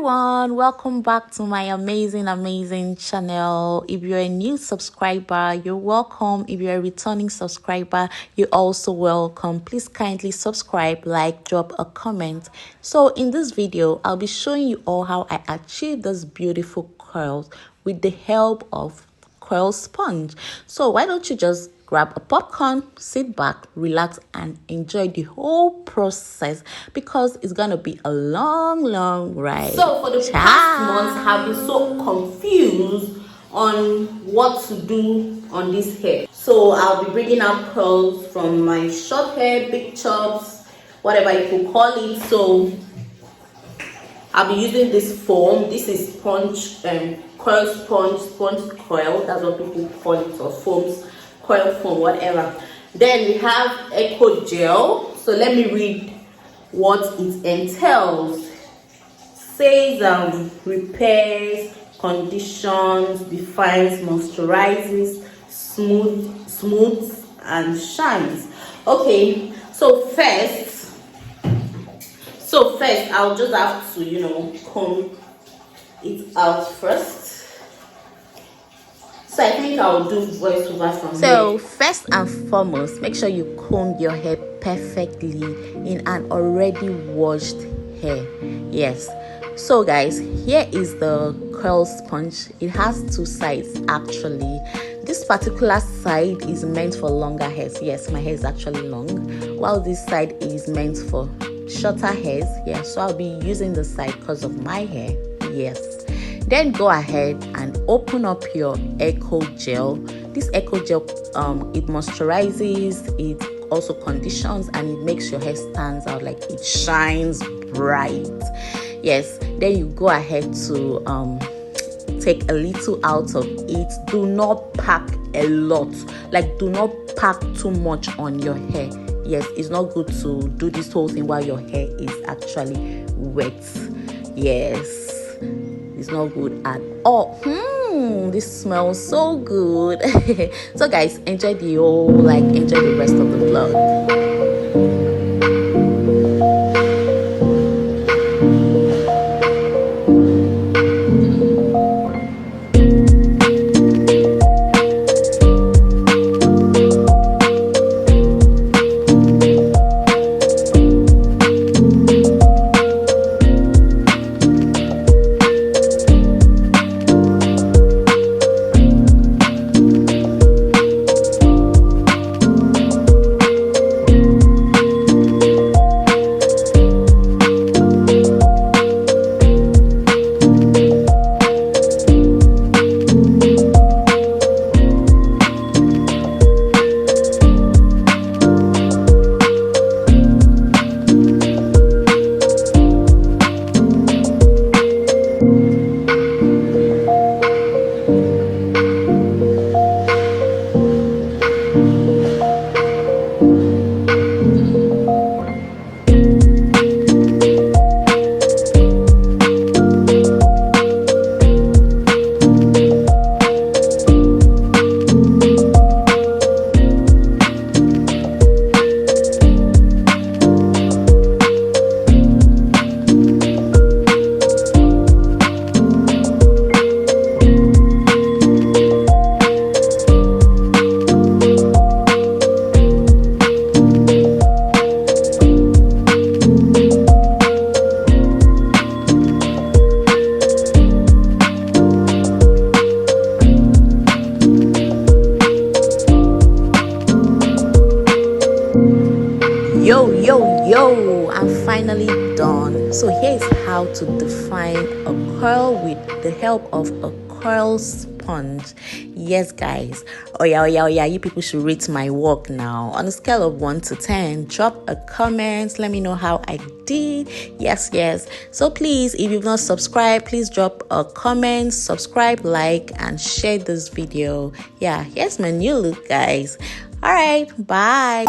everyone, welcome back to my amazing channel. If you're a new subscriber, you're welcome. If you're a returning subscriber, you're also welcome. Please kindly subscribe, like, drop a comment. So in this video, I'll be showing you all how I achieved this beautiful curls with the help of curl sponge. So why don't you just grab a popcorn, sit back, relax, and enjoy the whole process because it's gonna be a long ride. So for the past months, I've been so confused on what to do on this hair. So I'll be bringing out curls from my short hair, big chops, whatever you could call it. So I'll be using this foam. This is sponge, curl sponge coil. That's what people call it, or foams, coil foam, whatever. Then we have eco gel. So let me read what it entails. Says repairs, conditions, defines, moisturizes, smooths and shines. Okay, so first I'll just have to comb it out first. So I think I'll do voiceover from here. So first and foremost, make sure you comb your hair perfectly in an already washed hair. Yes. So guys, here is the curl sponge. It has two sides actually. This particular side is meant for longer hairs. Yes, my hair is actually long, while this side is meant for shorter hairs. Yeah, so I'll be using the side because of my hair. Yes. Then go ahead and open up your eco gel. This eco gel it moisturizes, it also conditions, and it makes your hair stands out, like it shines bright. Yes. Then you go ahead to take a little out of it. Do not pack a lot, like do not pack too much on your hair. Yes, it's not good to do this whole thing while your hair is actually wet. Yes, it's not good at all. This smells so good. So guys, enjoy enjoy the rest of the vlog. Yo, I'm finally done. So here's how to define a curl with the help of a curl sponge. Yes guys, oh yeah, you people should rate my work now on a scale of 1 to 10. Drop a comment, let me know how I did. Yes, so please, if you've not subscribed, please drop a comment, subscribe, like, and share this video. Yeah, here's my new look guys. All right, bye.